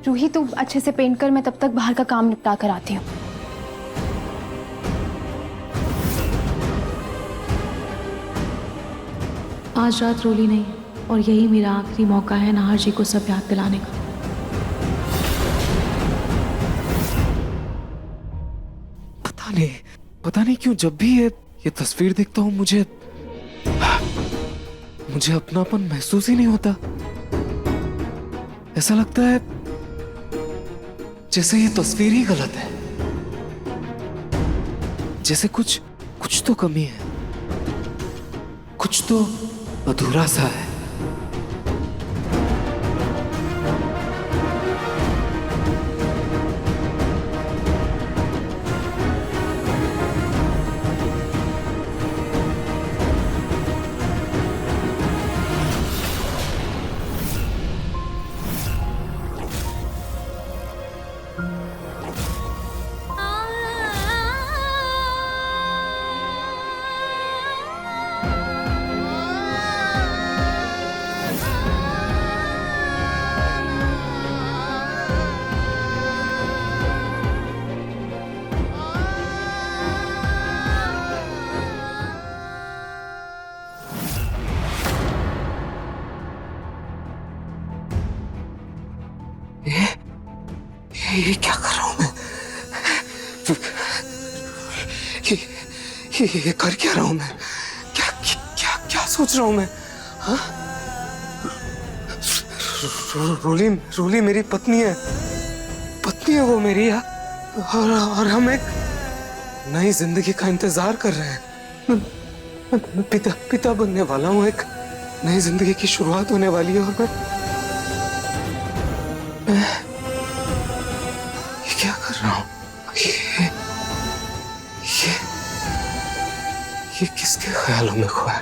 जूही तू अच्छे से पेंट कर, मैं तब तक बाहर का काम निपटा कर आती हूँ। आज रात रोली नहीं और यही मेरा आखिरी मौका है नाहर जी को सब याद दिलाने का। पता नहीं क्यों जब भी ये तस्वीर देखता हूँ मुझे अपनापन महसूस ही नहीं होता। ऐसा लगता है जैसे ये तस्वीर ही गलत है, जैसे कुछ तो कमी है, कुछ तो अधूरा सा है। ये क्या कर रहा हूं मैं? ये कर क्या रहा हूं मैं? क्या क्या क्या सोच रहा हूं मैं? हाँ? रोली मेरी पत्नी है वो मेरी। और हम एक नई जिंदगी का इंतजार कर रहे हैं। मैं पिता बनने वाला हूँ। एक नई जिंदगी की शुरुआत होने वाली है और मैं क्या कर रहा हूँ? ये किसके ख्यालों में खोया?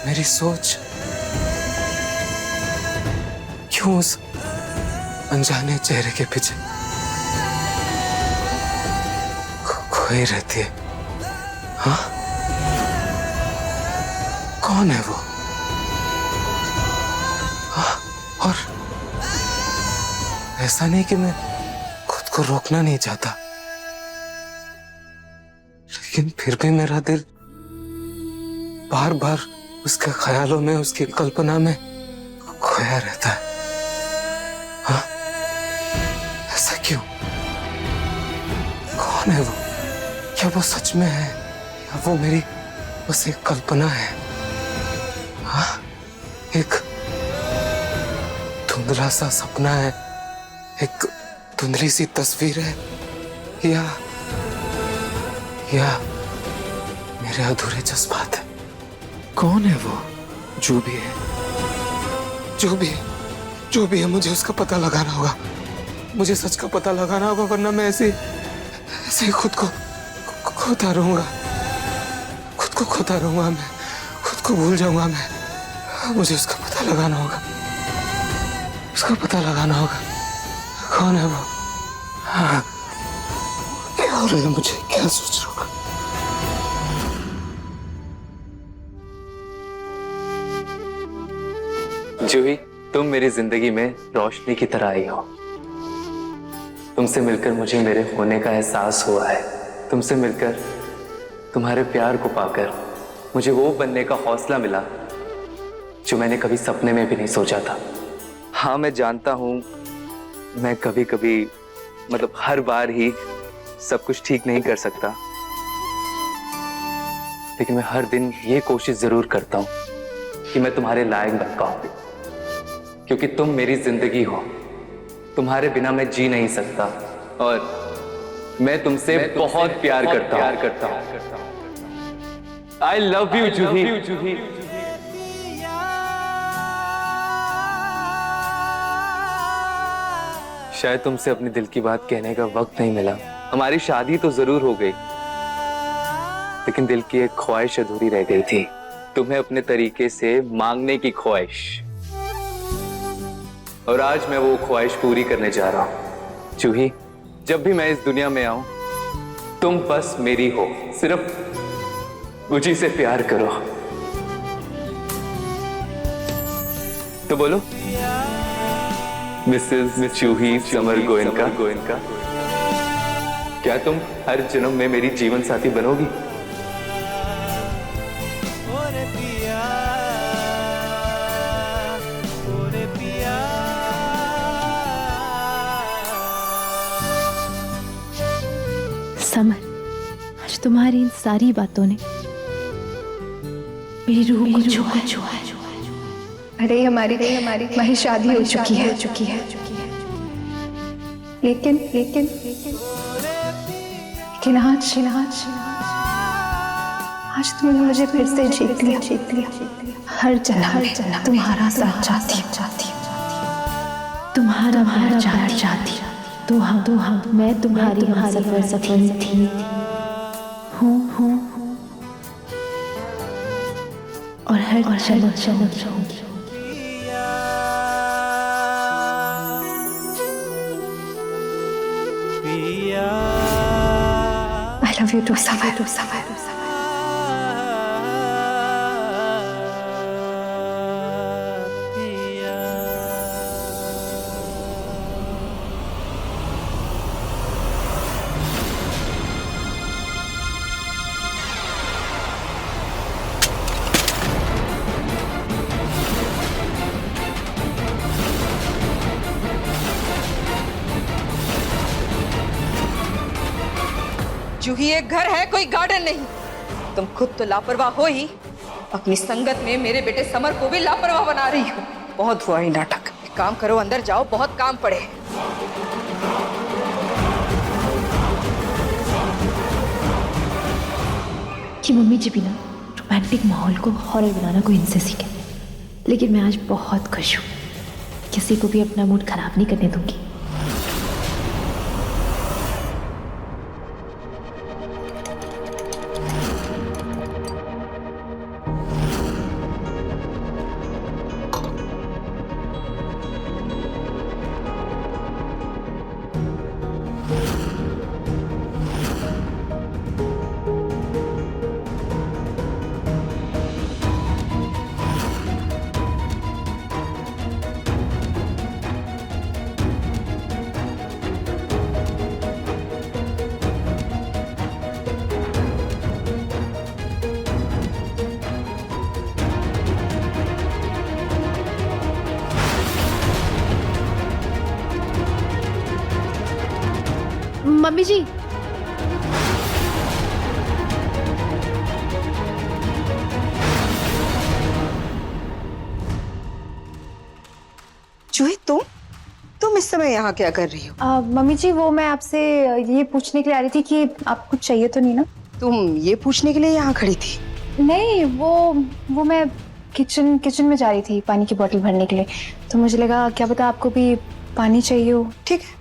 मेरी सोच क्यों उस अनजाने चेहरे के पीछे खोई रहती है? हाँ? कौन है वो? हाँ? और ऐसा नहीं कि मैं खुद को रोकना नहीं चाहता, लेकिन फिर भी मेरा दिल बार बार उसके ख्यालों में, उसकी कल्पना में खोया रहता है। हाँ? ऐसा क्यों? कौन है वो? क्या वो सच में है या वो मेरी बस एक कल्पना है? हाँ? एक धुंधला सा सपना है, एक धुंधली सी तस्वीर है, या मेरे अधूरे जज्बात है? कौन है वो? जो भी है मुझे उसका पता लगाना होगा। मुझे सच का पता लगाना होगा, वरना मैं ऐसे ही खुद को खोता रहूंगा। मैं खुद को भूल जाऊंगा। मुझे उसका पता लगाना होगा। कौन है वो? हाँ, क्या हो रहा है? मुझे क्या सोच रहा हूँ? जूही, तुम मेरी जिंदगी में रोशनी की तरह आई हो। तुमसे मिलकर मुझे मेरे होने का एहसास हुआ है। तुमसे मिलकर, तुम्हारे प्यार को पाकर मुझे वो बनने का हौसला मिला जो मैंने कभी सपने में भी नहीं सोचा था। हाँ, मैं जानता हूं मैं कभी कभी, मतलब हर बार ही सब कुछ ठीक नहीं कर सकता, लेकिन मैं हर दिन ये कोशिश जरूर करता हूं कि मैं तुम्हारे लायक बन पाऊं, क्योंकि तुम मेरी जिंदगी हो। तुम्हारे बिना मैं जी नहीं सकता और मैं तुमसे बहुत प्यार करता हूं। आई लव यू जूही। शायद तुमसे अपने दिल की बात कहने का वक्त नहीं मिला। हमारी शादी तो जरूर हो गई, लेकिन दिल की एक ख्वाहिश अधूरी रह गई थी, तुम्हें अपने तरीके से मांगने की ख्वाहिश। और आज मैं वो ख्वाहिश पूरी करने जा रहा हूं। जूही, जब भी मैं इस दुनिया में आऊं, तुम बस मेरी हो। सिर्फ मुझी से प्यार करो। तो बोलो। मिसेस जूही समर गोयनका, क्या तुम हर जन्म में मेरी जीवन साथी बनोगी? समर, आज तुम्हारी इन सारी बातों ने मेरी रूह को छुआ है। अरे हमारी शादी हो चुकी है। लेकिन आज तुमने मुझे फिर से जीत लिया। हर जन्म तुम्हारा साथ चाहती हूँ। तुम्हारा प्यार चाहती तो हाँ मैं तुम्हारी सफर थी हूँ और हर जन्म रहूंगी। I love you too, Samar. जूही एक घर है, कोई गार्डन नहीं। तुम खुद तो लापरवाह हो ही, अपनी संगत में मेरे बेटे समर को भी लापरवाह बना रही हो। बहुत हुआ ही नाटक। एक काम करो, अंदर जाओ, बहुत काम पड़े। कि मम्मी जी भी ना रोमांटिक माहौल को हॉरर बनाना कोई इनसे सीखे, लेकिन मैं आज बहुत खुश हूँ। किसी को भी अपना मूड खराब नहीं करने दूंगी। मम्मी जी, जूही तुम इस समय यहाँ क्या कर रही हो? मम्मी जी, वो मैं आपसे ये पूछने के लिए आ रही थी कि आपको कुछ चाहिए तो नहीं ना? तुम ये पूछने के लिए यहाँ खड़ी थी? नहीं, वो मैं किचन में जा रही थी पानी की बोतल भरने के लिए, तो मुझे लगा क्या पता आपको भी पानी चाहिए हो। ठीक है।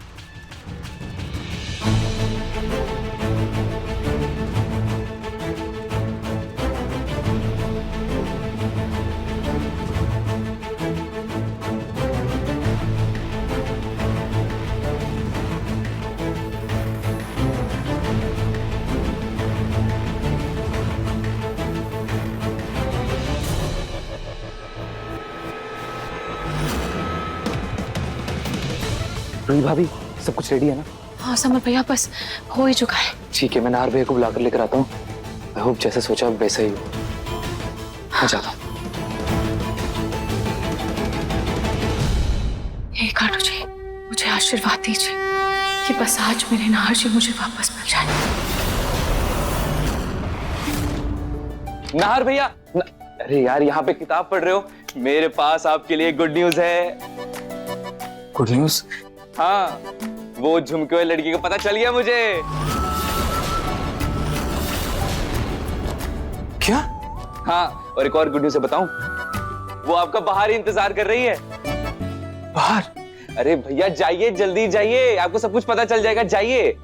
रूही भाभी, सब कुछ रेडी है ना? हाँ समर भैया, बस हो ही चुका है। ठीक है, मैं नाहर भैया को बुलाकर लेकर आता हूँ। आई होप जैसे सोचा वैसा ही हो। मैं जाता हूँ। हे काटू जी, मुझे आशीर्वाद दीजिए कि बस आज मेरे नाहर जी मुझे वापस मिल जाए। नाहर भैया, अरे यार, यहाँ पे किताब पढ़ रहे हो? मेरे पास आपके लिए गुड न्यूज है। Good news? हाँ, वो झुमके वाली लड़की का पता चल गया मुझे। क्या? हाँ, और एक और गुड न्यूज है, बताऊं? वो आपका बाहर ही इंतजार कर रही है। बाहर? अरे भैया जाइए, जल्दी जाइए, आपको सब कुछ पता चल जाएगा, जाइए।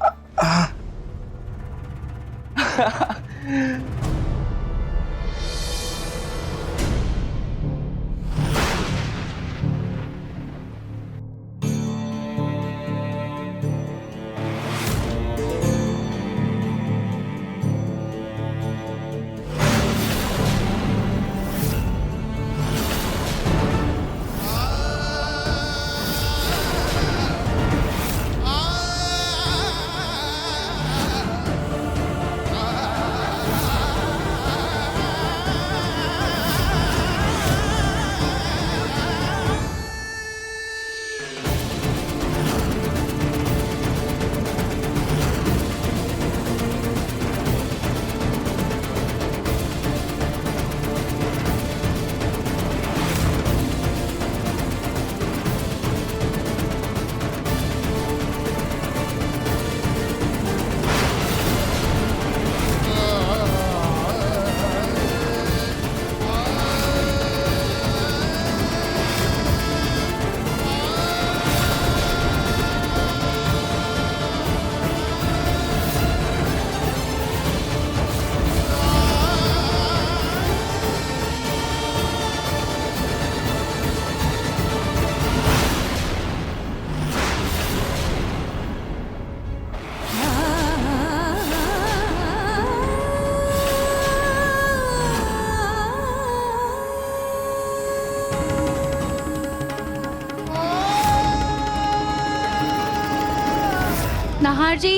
Samar ji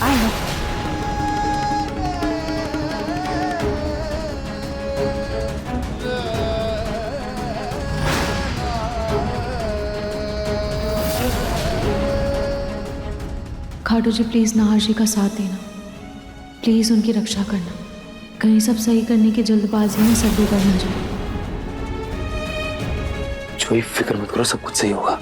I know. Khatu ji please Nahar ji का साथ देना, प्लीज उनकी रक्षा करना, कहीं सब सही करने की जल्दबाजी में सब बिगड़ ना जाए। कोई फिक्र मत करो, सब कुछ सही होगा।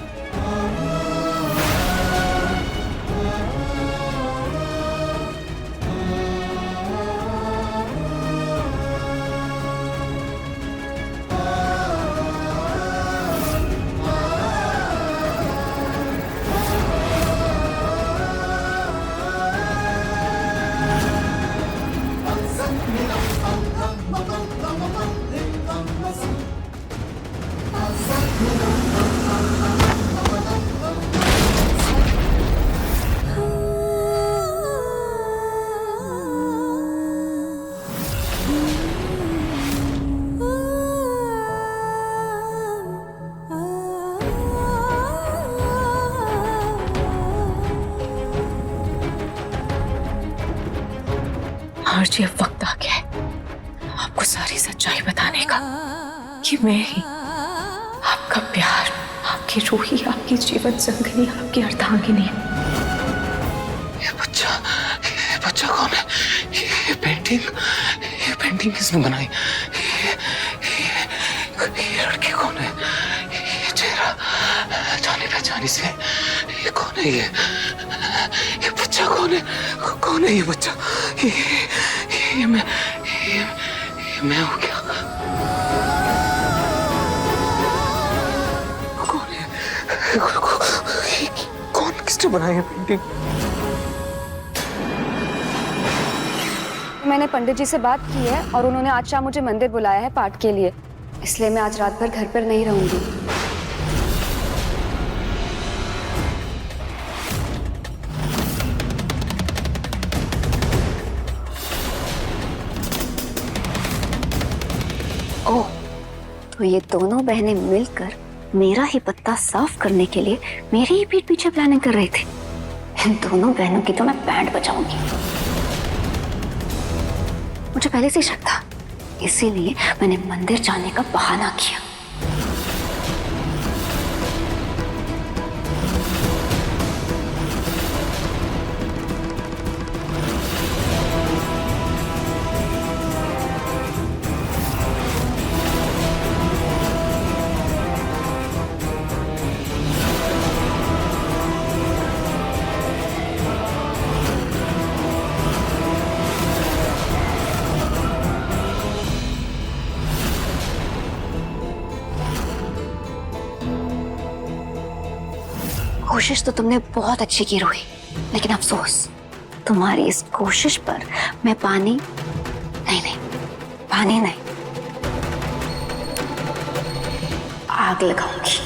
नाहर जी, अब वक्त आ गया है आपको सारी सच्चाई बताने का कि मैं ही आपका प्यार, आपकी रूही, आपकी जीवन संगिनी, आपकी अर्धांगिनी। ये बच्चा कौन है? ये पेंटिंग किसने बनाई? ये लड़की कौन है? ये चेहरा जाने पहचानी से, ये कौन है? ये बच्चा कौन है? कौन है ये बच्चा? ये मैं हूँ क्या? कौन है? कौन, किसने बनाई है पेंटिंग? मैंने पंडित जी से बात की है और उन्होंने आज शाम मुझे मंदिर बुलाया है पाठ के लिए, इसलिए मैं आज रात भर घर पर नहीं रहूंगी। ओह, तो ये दोनों बहनें मिलकर मेरा ही पत्ता साफ करने के लिए मेरी ही पीठ पीछे प्लानिंग कर रही थी। इन दोनों बहनों की तो मैं बैंड बजाऊंगी। मुझे पहले से शक था, इसीलिए मैंने मंदिर जाने का बहाना किया। कोशिश तो तुमने बहुत अच्छी की रोही, लेकिन अफसोस तुम्हारी इस कोशिश पर मैं पानी नहीं आग लगाऊंगी।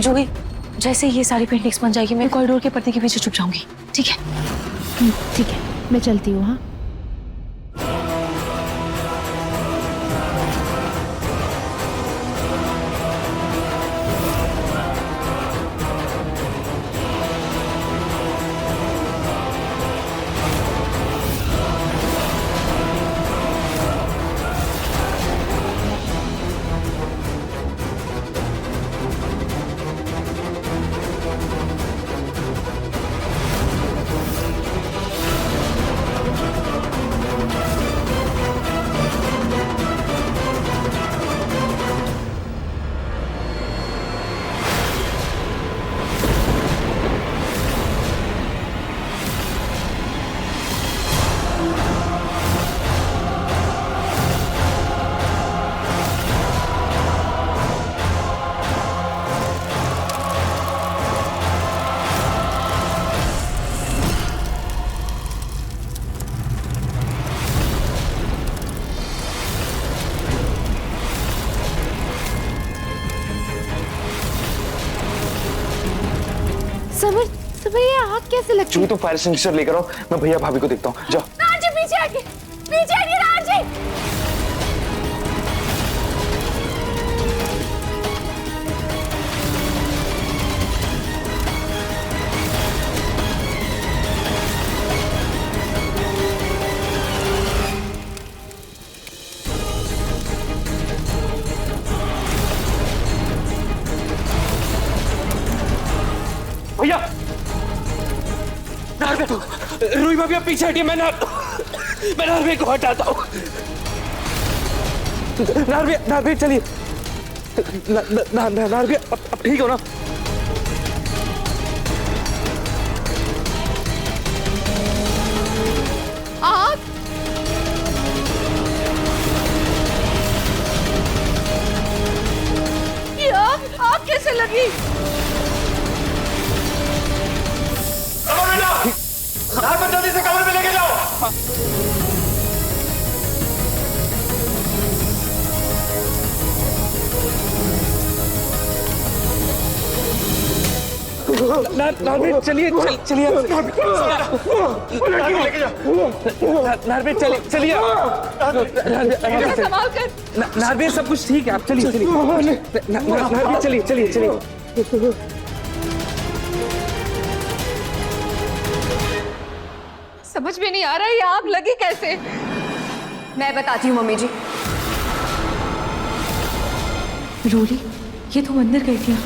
जूही, जैसे ये सारी पेंटिंग्स बन जाएगी मैं कॉरिडोर के पर्दे के पीछे छुप जाऊंगी, ठीक है? ठीक है, मैं चलती हूँ। हाँ समर, ये आग कैसे लगती है? चूही, तो फायर एक्सटिंग्विशर लेकर आओ, मैं भैया भाभी को देखता हूँ। जाओ। राजी, पीछे आगे राजी। भाभी आप पीछे हटिए, मैं नारवी को हटाता हूँ। नारवी चलिए। नारवी अब ठीक हो ना? आग ये आग कैसे लगी? जल्दी से कमरे में लेके जाओ। नारवी चलिए, चलिए नारवी चलिए। संभाल कर। नारवी सब कुछ ठीक है, आप चलिए नारवी चलिए। समझ में नहीं आ रहा ये आग लगी कैसे? मैं बताती हूँ मम्मी जी। रूली, ये तुम अंदर गई थी?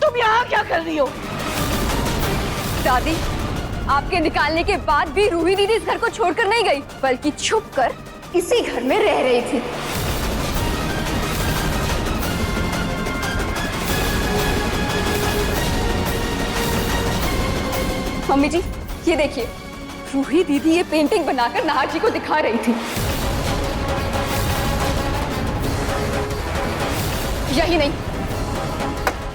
तुम यहाँ क्या कर रही हो? दादी, आपके निकालने के बाद भी रूही दीदी इस घर को छोड़कर नहीं गई, बल्कि छुप कर इसी घर में रह रही थी। मम्मी जी, ये देखिए, रूही दीदी ये पेंटिंग बनाकर नाहर जी को दिखा रही थी। यही नहीं,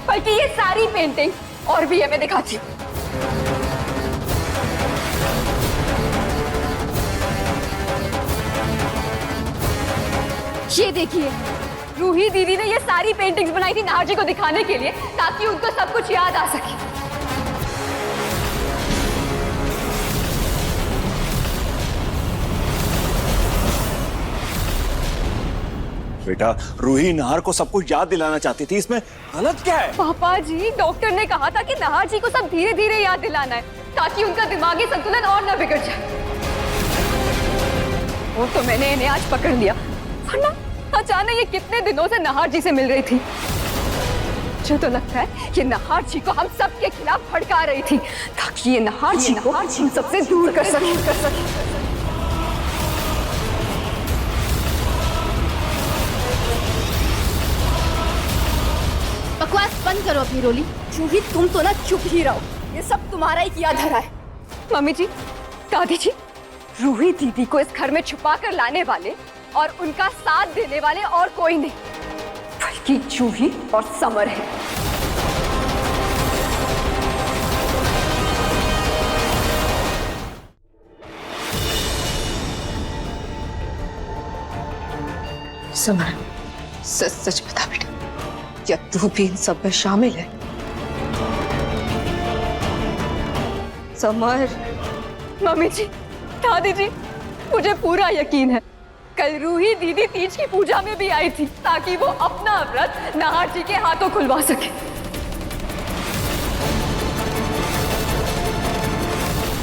बल्कि ये सारी पेंटिंग और भी हमें दिखाती हूँ। ये देखिए, रूही दीदी ने ये सारी पेंटिंग्स बनाई थी नाहर जी को दिखाने के लिए, ताकि उनको सब कुछ याद आ सके। बेटा, रूही नाहर को सब कुछ याद दिलाना चाहती थी, इसमें गलत क्या है? पापा जी, डॉक्टर ने कहा था कि नाहर जी को सब धीरे धीरे याद दिलाना है, ताकि उनका दिमागी संतुलन और न बिगड़ जाए। वो तो मैंने इन्हें आज पकड़ लिया, वरना अचानक ये कितने दिनों से नाहर जी से मिल रही थी। मुझे तो लगता है कि नाहर जी को हम सबके खिलाफ भड़का रही थी, ताकि ये नाहर जी को हम सबसे दूर कर सके। बकवास बंद करो अपनी रोली। जूही, तुम तो ना चुप ही रहो, ये सब तुम्हारा ही किया धरा है। मम्मी जी, दादी जी, रूही दीदी को इस घर में छुपा कर लाने वाले और उनका साथ देने वाले और कोई नहीं, बल्कि जूही और समर है। समर, सच बता बेटा, क्या तू भी इन सब में शामिल है? समर। मम्मी जी, दादी जी, मुझे पूरा यकीन है, कल रूही दीदी तीज की पूजा में भी आई थी, ताकि वो अपना व्रत नाहर जी के हाथों खुलवा सके।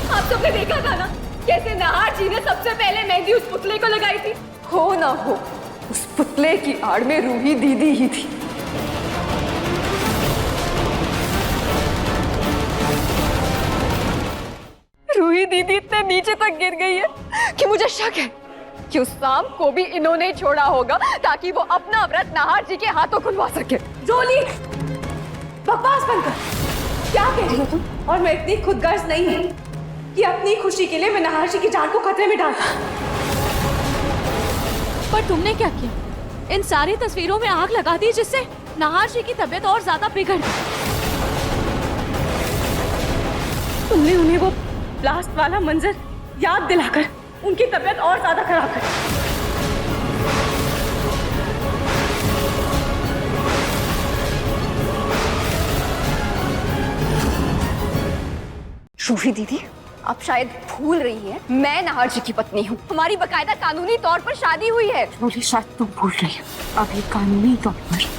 आप सबने देखा था ना, कैसे नाहर जी ने सबसे पहले मेहंदी उस पुतले को लगाई थी। हो ना हो, उस पुतले की आड़ में रूही दीदी ही थी। रूही दीदी इतने नीचे तक गिर गई है कि मुझे शक है कि उस शाम को भी इन्होंने ही छोड़ा होगा, ताकि वो अपना व्रत नाहर जी के हाथों खुलवा सके। जोली, बकवास बंद कर। क्या कह रही हो तुम? और मैं इतनी खुदगर्ज नहीं हूँ कि अपनी खुशी के लिए मैं नाहर जी की जान को खतरे में डालता। पर तुमने क्या किया? इन सारी तस्वीरों में आग लगा दी, जिससे नाहर जी की तबीयत और ज्यादा बिगड़ गई। तुमने उन्हें वो ब्लास्ट वाला मंजर याद दिलाकर उनकी तबीयत और ज्यादा खराब कर। रूही दीदी, आप शायद भूल रही हैं, मैं नाहर जी की पत्नी हूँ। हमारी बकायदा कानूनी तौर पर शादी हुई है। रूही, शायद तुम भूल रही हो, अभी कानूनी तौर पर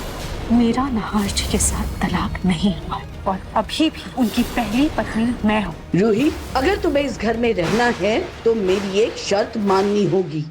मेरा नाहर जी के साथ तलाक नहीं हुआ और अभी भी उनकी पहली पत्नी मैं हूँ। रूही, अगर तुम्हें इस घर में रहना है तो मेरी एक शर्त माननी होगी।